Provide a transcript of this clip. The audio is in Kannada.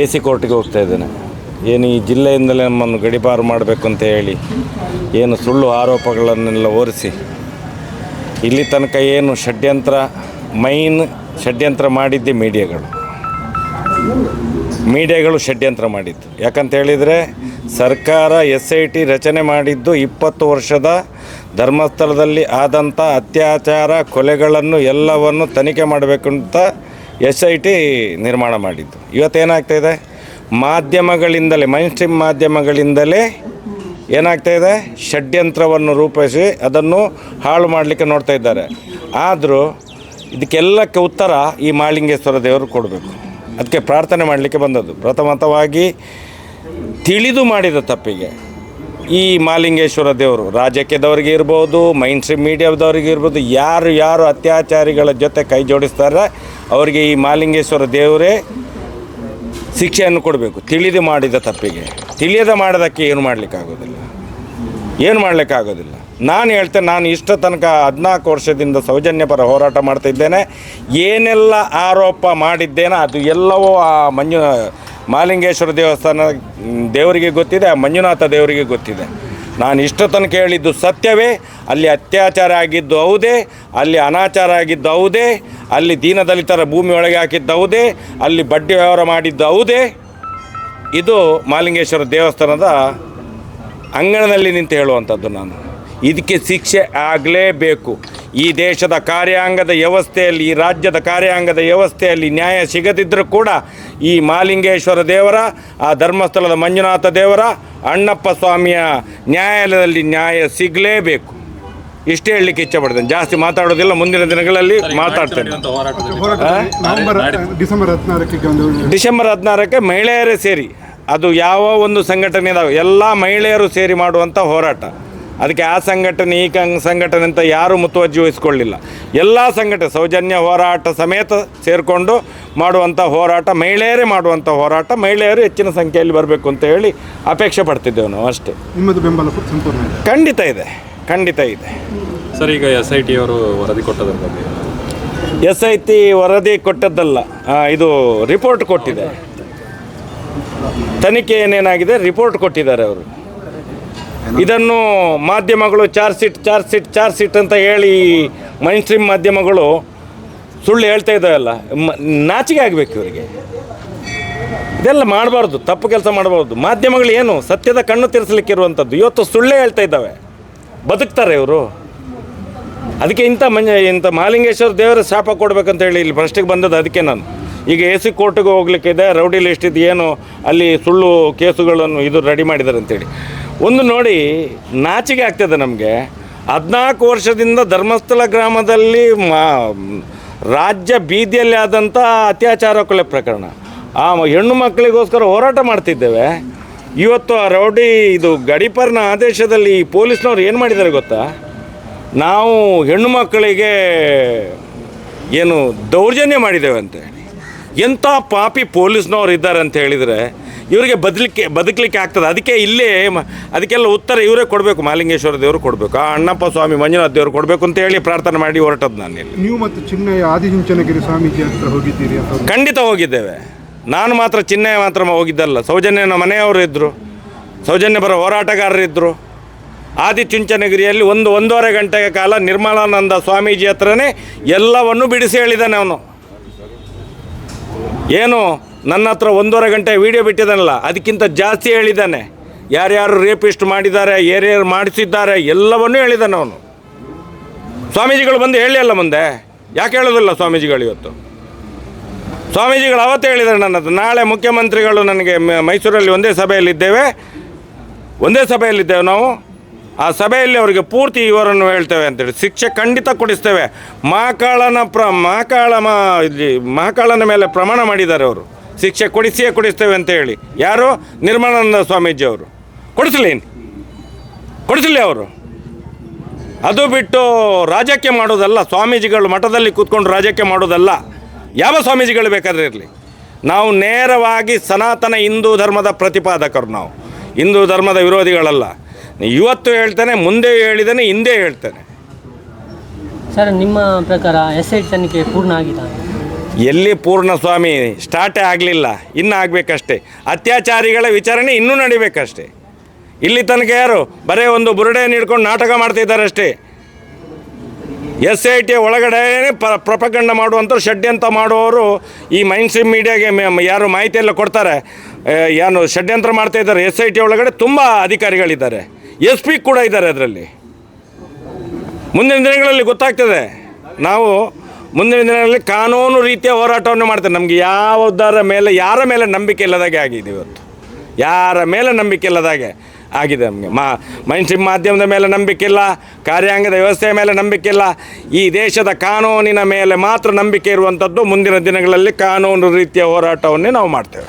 AC ಕೋರ್ಟಿಗೆ ಹೋಗ್ತಾ ಇದ್ದೇನೆ. ಏನು ಈ ಜಿಲ್ಲೆಯಿಂದಲೇ ನಮ್ಮನ್ನು ಗಡೀಪಾರು ಮಾಡಬೇಕು ಅಂತ ಹೇಳಿ ಏನು ಸುಳ್ಳು ಆರೋಪಗಳನ್ನೆಲ್ಲ ಹೊರಿಸಿ ಇಲ್ಲಿ ತನಕ ಏನು ಷಡ್ಯಂತ್ರ ಮಾಡಿದ್ದೆ ಮೀಡಿಯಾಗಳು ಷಡ್ಯಂತ್ರ ಮಾಡಿದ್ದು. ಯಾಕಂತ ಹೇಳಿದರೆ ಸರ್ಕಾರ SIT ರಚನೆ ಮಾಡಿದ್ದು 20 ವರ್ಷದ ಧರ್ಮಸ್ಥಳದಲ್ಲಿ ಆದಂಥ ಅತ್ಯಾಚಾರ ಕೊಲೆಗಳನ್ನು ಎಲ್ಲವನ್ನು ತನಿಖೆ ಮಾಡಬೇಕು ಅಂತ SIT ನಿರ್ಮಾಣ ಮಾಡಿದ್ದು. ಇವತ್ತೇನಾಗ್ತಾಯಿದೆ, ಮಾಧ್ಯಮಗಳಿಂದಲೇ ಮೈನ್ಸ್ಟ್ರೀಮ್ ಮಾಧ್ಯಮಗಳಿಂದಲೇ ಏನಾಗ್ತಾಯಿದೆ, ಷಡ್ಯಂತ್ರವನ್ನು ರೂಪಿಸಿ ಅದನ್ನು ಹಾಳು ಮಾಡಲಿಕ್ಕೆ ನೋಡ್ತಾ ಇದ್ದಾರೆ. ಆದರೂ ಇದಕ್ಕೆಲ್ಲಕ್ಕೆ ಉತ್ತರ ಈ ಮಹಾಲಿಂಗೇಶ್ವರ ದೇವರು ಕೊಡಬೇಕು. ಅದಕ್ಕೆ ಪ್ರಾರ್ಥನೆ ಮಾಡಲಿಕ್ಕೆ ಬಂದದ್ದು. ಪ್ರಥಮತವಾಗಿ ತಿಳಿದು ಮಾಡಿದ ತಪ್ಪಿಗೆ ಈ ಮಹಾಲಿಂಗೇಶ್ವರ ದೇವರು ರಾಜಕೀಯದವರಿಗೆ ಇರ್ಬೋದು, ಮೈನ್ಸ್ಟ್ರೀಮ್ ಮೀಡಿಯಾದವರಿಗೆ ಇರ್ಬೋದು, ಯಾರು ಅತ್ಯಾಚಾರಿಗಳ ಜೊತೆ ಕೈ ಜೋಡಿಸ್ತಾರೆ ಅವರಿಗೆ ಈ ಮಹಾಲಿಂಗೇಶ್ವರ ದೇವರೇ ಶಿಕ್ಷೆಯನ್ನು ಕೊಡಬೇಕು. ತಿಳಿದು ಮಾಡಿದ ತಪ್ಪಿಗೆ. ತಿಳಿಯದೆ ಮಾಡೋದಕ್ಕೆ ಏನು ಮಾಡಲಿಕ್ಕಾಗೋದಿಲ್ಲ. ನಾನು ಹೇಳ್ತೇನೆ, ನಾನು ಇಷ್ಟ ತನಕ 14 ವರ್ಷದಿಂದ ಸೌಜನ್ಯಪರ ಹೋರಾಟ ಮಾಡ್ತಾಯಿದ್ದೇನೆ. ಏನೆಲ್ಲ ಆರೋಪ ಮಾಡಿದ್ದೇನೆ ಅದು ಎಲ್ಲವೂ ಆ ಮಹಾಲಿಂಗೇಶ್ವರ ದೇವರಿಗೆ ಗೊತ್ತಿದೆ, ಆ ಮಂಜುನಾಥ ದೇವರಿಗೆ ಗೊತ್ತಿದೆ. ನಾನು ಇಷ್ಟ ತನಕ ಹೇಳಿದ್ದು ಸತ್ಯವೇ. ಅಲ್ಲಿ ಅತ್ಯಾಚಾರ ಆಗಿದ್ದು ಹೌದೇ, ಅಲ್ಲಿ ಅನಾಚಾರ ಆಗಿದ್ದು ಹೌದೇ, ಅಲ್ಲಿ ದೀನದಲಿತರ ಭೂಮಿ ಒಳಗೆ ಹಾಕಿದ್ದು ಹೌದೇ, ಅಲ್ಲಿ ಬಡ್ಡಿ ವ್ಯವಹಾರ ಮಾಡಿದ್ದು ಹೌದೇ. ಇದು ಮಹಾಲಿಂಗೇಶ್ವರ ದೇವಸ್ಥಾನದ ಅಂಗಣದಲ್ಲಿ ನಿಂತು ಹೇಳುವಂಥದ್ದು. ನಾನು ಇದಕ್ಕೆ ಶಿಕ್ಷೆ ಆಗಲೇಬೇಕು. ಈ ದೇಶದ ಕಾರ್ಯಾಂಗದ ವ್ಯವಸ್ಥೆಯಲ್ಲಿ, ಈ ರಾಜ್ಯದ ಕಾರ್ಯಾಂಗದ ವ್ಯವಸ್ಥೆಯಲ್ಲಿ ನ್ಯಾಯ ಸಿಗದಿದ್ದರೂ ಕೂಡ ಈ ಮಹಾಲಿಂಗೇಶ್ವರ ದೇವರ, ಆ ಧರ್ಮಸ್ಥಳದ ಮಂಜುನಾಥ ದೇವರ, ಅಣ್ಣಪ್ಪ ಸ್ವಾಮಿಯ ನ್ಯಾಯಾಲಯದಲ್ಲಿ ನ್ಯಾಯ ಸಿಗಲೇಬೇಕು. ಇಷ್ಟೇ ಹೇಳಲಿಕ್ಕೆ ಇಚ್ಛೆ ಪಡ್ತೇನೆ. ಜಾಸ್ತಿ ಮಾತಾಡೋದಿಲ್ಲ. ಮುಂದಿನ ದಿನಗಳಲ್ಲಿ ಮಾತಾಡ್ತೇನೆ. ಡಿಸೆಂಬರ್ 16ಕ್ಕೆ ಮಹಿಳೆಯರೇ ಸೇರಿ, ಅದು ಯಾವ ಒಂದು ಸಂಘಟನೆ ಇದಾವೆ ಎಲ್ಲ ಮಹಿಳೆಯರು ಸೇರಿ ಮಾಡುವಂಥ ಹೋರಾಟ. ಅದಕ್ಕೆ ಆ ಸಂಘಟನೆ ಈ ಸಂಘಟನೆ ಅಂತ ಯಾರೂ ಮುತುವರ್ಜಿ ವಹಿಸ್ಕೊಳ್ಳಿಲ್ಲ. ಎಲ್ಲ ಸಂಘಟನೆ ಸೌಜನ್ಯ ಹೋರಾಟ ಸಮೇತ ಸೇರಿಕೊಂಡು ಮಾಡುವಂಥ ಹೋರಾಟ, ಮಹಿಳೆಯರೇ ಮಾಡುವಂಥ ಹೋರಾಟ, ಮಹಿಳೆಯರು ಹೆಚ್ಚಿನ ಸಂಖ್ಯೆಯಲ್ಲಿ ಬರಬೇಕು ಅಂತ ಹೇಳಿ ಅಪೇಕ್ಷೆ ಪಡ್ತಿದ್ದೇವೆ ನಾವು. ಅಷ್ಟೇ. ನಿಮ್ಮದು ಬೆಂಬಲ ಸಂಪೂರ್ಣ ಖಂಡಿತ ಇದೆ ಸರ್. ಈಗ SIT ಅವರು ವರದಿ ಕೊಟ್ಟದಲ್ಲ, SIT ವರದಿ ಕೊಟ್ಟದ್ದಲ್ಲ, ಇದು ರಿಪೋರ್ಟ್ ಕೊಟ್ಟಿದೆ. ತನಿಖೆ ಏನೇನಾಗಿದೆ ರಿಪೋರ್ಟ್ ಕೊಟ್ಟಿದ್ದಾರೆ ಅವರು. ಇದನ್ನು ಮಾಧ್ಯಮಗಳು ಚಾರ್ಜ್ ಶೀಟ್ ಅಂತ ಹೇಳಿ ಮೈನ್ಸ್ಟ್ರೀಮ್ ಮಾಧ್ಯಮಗಳು ಸುಳ್ಳು ಹೇಳ್ತಾ ಇದ್ದಾವಲ್ಲ, ನಾಚಿಕೆ ಆಗಬೇಕು ಇವರಿಗೆ. ಇದೆಲ್ಲ ಮಾಡಬಾರ್ದು, ತಪ್ಪು ಕೆಲಸ ಮಾಡಬಾರ್ದು. ಮಾಧ್ಯಮಗಳು ಏನು ಸತ್ಯದ ಕಣ್ಣು ತಿರ್ಸಲಿಕ್ಕಿರುವಂಥದ್ದು. ಇವತ್ತು ಸುಳ್ಳೇ ಹೇಳ್ತಾ ಇದ್ದಾವೆ, ಬದುಕ್ತಾರೆ ಇವರು. ಅದಕ್ಕೆ ಇಂಥ ಮಹಾಲಿಂಗೇಶ್ವರ ದೇವರ ಶಾಪ ಕೊಡಬೇಕಂತ ಹೇಳಿ ಇಲ್ಲಿ ಫಸ್ಟಿಗೆ ಬಂದದ್ದು. ಅದಕ್ಕೆ ನಾನು ಈಗ AC ಕೋರ್ಟಿಗೆ ಹೋಗ್ಲಿಕ್ಕಿದೆ, ರೌಡಿ ಲಿಸ್ಟ್ ಇದು ಏನು ಅಲ್ಲಿ ಸುಳ್ಳು ಕೇಸುಗಳನ್ನು ಇದು ರೆಡಿ ಮಾಡಿದ್ದಾರೆ ಅಂತೇಳಿ. ಒಂದು ನೋಡಿ ನಾಚಿಕೆ ಆಗ್ತದೆ ನಮಗೆ. 14 ವರ್ಷದಿಂದ ಧರ್ಮಸ್ಥಳ ಗ್ರಾಮದಲ್ಲಿ ರಾಜ್ಯ ಬೀದಿಯಲ್ಲಿ ಆದಂಥ ಅತ್ಯಾಚಾರ ಕೊಲೆ ಪ್ರಕರಣ, ಆ ಹೆಣ್ಣು ಮಕ್ಕಳಿಗೋಸ್ಕರ ಹೋರಾಟ ಮಾಡ್ತಿದ್ದೇವೆ. ಇವತ್ತು ಆ ರೌಡಿ ಇದು ಗಡೀಪಾರಿನ ಆದೇಶದಲ್ಲಿ ಪೊಲೀಸ್ನವ್ರು ಏನು ಮಾಡಿದ್ದಾರೆ ಗೊತ್ತಾ, ನಾವು ಹೆಣ್ಣು ಮಕ್ಕಳಿಗೆ ಏನು ದೌರ್ಜನ್ಯ ಮಾಡಿದ್ದೇವೆ ಅಂತ ಹೇಳಿ. ಎಂಥ ಪಾಪಿ ಪೊಲೀಸ್ನವ್ರು ಇದ್ದಾರೆ ಅಂತ ಹೇಳಿದರೆ ಇವರಿಗೆ ಬದುಕಲಿಕ್ಕೆ ಆಗ್ತದೆ. ಅದಕ್ಕೆ ಇಲ್ಲೇ ಅದಕ್ಕೆಲ್ಲ ಉತ್ತರ ಇವರೇ ಕೊಡಬೇಕು, ಮಹಾಲಿಂಗೇಶ್ವರ ದೇವರು ಕೊಡಬೇಕು, ಆ ಅಣ್ಣಪ್ಪ ಸ್ವಾಮಿ ಮಂಜುನಾಥ ದೇವರು ಕೊಡಬೇಕು ಅಂತ ಹೇಳಿ ಪ್ರಾರ್ಥನೆ ಮಾಡಿ ಹೊರಟದ್ದು ನಾನು ಇಲ್ಲಿ. ನೀವು ಮತ್ತು ಚಿನ್ನಯ್ಯ ಆದಿಚುಂಚನಗಿರಿ ಸ್ವಾಮೀಜಿ ಹತ್ರ ಹೋಗಿದ್ದೀರಿ? ಖಂಡಿತ ಹೋಗಿದ್ದೇವೆ. ನಾನು ಮಾತ್ರ ಚಿನ್ನಯ್ಯ ಮಾತ್ರ ಹೋಗಿದ್ದಲ್ಲ, ಸೌಜನ್ಯನ ಮನೆಯವರು ಇದ್ದರು, ಸೌಜನ್ಯಪರ ಹೋರಾಟಗಾರರಿದ್ದರು. ಆದಿಚುಂಚನಗಿರಿಯಲ್ಲಿ 1-1.5 ಗಂಟೆಯ ಕಾಲ ನಿರ್ಮಲಾನಂದ ಸ್ವಾಮೀಜಿ ಹತ್ರನೇ ಎಲ್ಲವನ್ನು ಬಿಡಿಸಿ ಹೇಳಿದ್ದಾನೆ ಅವನು. ಏನು ನನ್ನ ಹತ್ರ 1.5 ಗಂಟೆ ವೀಡಿಯೋ ಬಿಟ್ಟಿದ್ದಾನಲ್ಲ, ಅದಕ್ಕಿಂತ ಜಾಸ್ತಿ ಹೇಳಿದ್ದಾನೆ. ಯಾರ್ಯಾರು ರೇಪಿಸ್ಟ್ ಮಾಡಿದ್ದಾರೆ, ಯಾರ್ಯಾರು ಮಾಡಿಸಿದ್ದಾರೆ ಎಲ್ಲವನ್ನೂ ಹೇಳಿದ್ದಾನೆ ಅವನು. ಸ್ವಾಮೀಜಿಗಳು ಬಂದು ಹೇಳಿ ಅಲ್ಲ ಮುಂದೆ, ಯಾಕೆ ಹೇಳೋದಿಲ್ಲ ಸ್ವಾಮೀಜಿಗಳು? ಇವತ್ತು ಸ್ವಾಮೀಜಿಗಳು ಅವತ್ತೇ ಹೇಳಿದ್ದಾರೆ ನನ್ನ ಹತ್ರ, ನಾಳೆ ಮುಖ್ಯಮಂತ್ರಿಗಳು ನನಗೆ ಮೈಸೂರಲ್ಲಿ ಒಂದೇ ಸಭೆಯಲ್ಲಿದ್ದೇವೆ ನಾವು, ಆ ಸಭೆಯಲ್ಲಿ ಅವರಿಗೆ ಪೂರ್ತಿ ವಿವರನ್ನು ಹೇಳ್ತೇವೆ ಅಂತೇಳಿ. ಶಿಕ್ಷೆ ಖಂಡಿತ ಕೊಡಿಸ್ತೇವೆ. ಮಹಾಕಾಳನ ಮೇಲೆ ಪ್ರಮಾಣ ಮಾಡಿದ್ದಾರೆ ಅವರು, ಶಿಕ್ಷೆ ಕೊಡಿಸ್ತೇವೆ ಅಂತ ಹೇಳಿ. ಯಾರು? ನಿರ್ಮಲಾನಂದ ಸ್ವಾಮೀಜಿ ಅವರು. ಕೊಡಿಸಲಿ ಅವರು. ಅದು ಬಿಟ್ಟು ರಾಜಕೀಯ ಮಾಡೋದಲ್ಲ. ಸ್ವಾಮೀಜಿಗಳು ಮಠದಲ್ಲಿ ಕೂತ್ಕೊಂಡು ರಾಜಕೀಯ ಮಾಡೋದಲ್ಲ. ಯಾವ ಸ್ವಾಮೀಜಿಗಳು ಬೇಕಾದ್ರೆ ಇರಲಿ. ನಾವು ನೇರವಾಗಿ ಸನಾತನ ಹಿಂದೂ ಧರ್ಮದ ಪ್ರತಿಪಾದಕರು. ನಾವು ಹಿಂದೂ ಧರ್ಮದ ವಿರೋಧಿಗಳಲ್ಲ. ಇವತ್ತು ಹೇಳ್ತೇನೆ, ಮುಂದೆ ಹೇಳಿದ್ದೇನೆ, ಹಿಂದೆ ಹೇಳ್ತೇನೆ. ಸರ್, ನಿಮ್ಮ ಪ್ರಕಾರ SIT ತನಿಖೆ ಪೂರ್ಣ ಆಗಿದೆ? ಎಲ್ಲಿ ಪೂರ್ಣಸ್ವಾಮಿ ಸ್ಟಾರ್ಟೇ ಆಗಲಿಲ್ಲ, ಇನ್ನೂ ಆಗಬೇಕಷ್ಟೇ. ಅತ್ಯಾಚಾರಿಗಳ ವಿಚಾರಣೆ ಇನ್ನೂ ನಡಿಬೇಕಷ್ಟೇ. ಇಲ್ಲಿ ತನಕ ಯಾರು ಬರೀ ಒಂದು ಬುರುಡೆಯನ್ನು ಹಿಡ್ಕೊಂಡು ನಾಟಕ ಮಾಡ್ತಿದ್ದಾರೆ ಅಷ್ಟೇ. SIT ಒಳಗಡೆ ಪ್ರಪಗಂಡ ಮಾಡುವಂಥವ್ರು, ಷಡ್ಯಂತ್ರ ಮಾಡುವವರು ಈ ಮೈನ್ ಸ್ಟ್ರೀಮ್ ಮೀಡಿಯಾಗೆ ಯಾರು ಮಾಹಿತಿ ಎಲ್ಲ ಕೊಡ್ತಾರೆ, ಏನು ಷಡ್ಯಂತ್ರ ಮಾಡ್ತಾಯಿದ್ದಾರೆ. SIT ಒಳಗಡೆ ತುಂಬ ಅಧಿಕಾರಿಗಳಿದ್ದಾರೆ, SP ಕೂಡ ಇದ್ದಾರೆ ಅದರಲ್ಲಿ. ಮುಂದಿನ ದಿನಗಳಲ್ಲಿ ಗೊತ್ತಾಗ್ತದೆ. ನಾವು ಮುಂದಿನ ದಿನಗಳಲ್ಲಿ ಕಾನೂನು ರೀತಿಯ ಹೋರಾಟವನ್ನು ಮಾಡ್ತೇವೆ. ನಮಗೆ ಯಾರ ಮೇಲೆ ನಂಬಿಕೆ ಇಲ್ಲದಾಗೆ ಆಗಿದೆ ಇವತ್ತು. ಯಾರ ಮೇಲೆ ನಂಬಿಕೆ ಇಲ್ಲದಾಗೆ ಆಗಿದೆ ನಮಗೆ. ಮೈನ್ ಸ್ಟ್ರೀಮ್ ಮಾಧ್ಯಮದ ಮೇಲೆ ನಂಬಿಕೆ ಇಲ್ಲ, ಕಾರ್ಯಾಂಗದ ವ್ಯವಸ್ಥೆಯ ಮೇಲೆ ನಂಬಿಕೆ ಇಲ್ಲ. ಈ ದೇಶದ ಕಾನೂನಿನ ಮೇಲೆ ಮಾತ್ರ ನಂಬಿಕೆ ಇರುವಂಥದ್ದು. ಮುಂದಿನ ದಿನಗಳಲ್ಲಿ ಕಾನೂನು ರೀತಿಯ ಹೋರಾಟವನ್ನೇ ನಾವು ಮಾಡ್ತೇವೆ.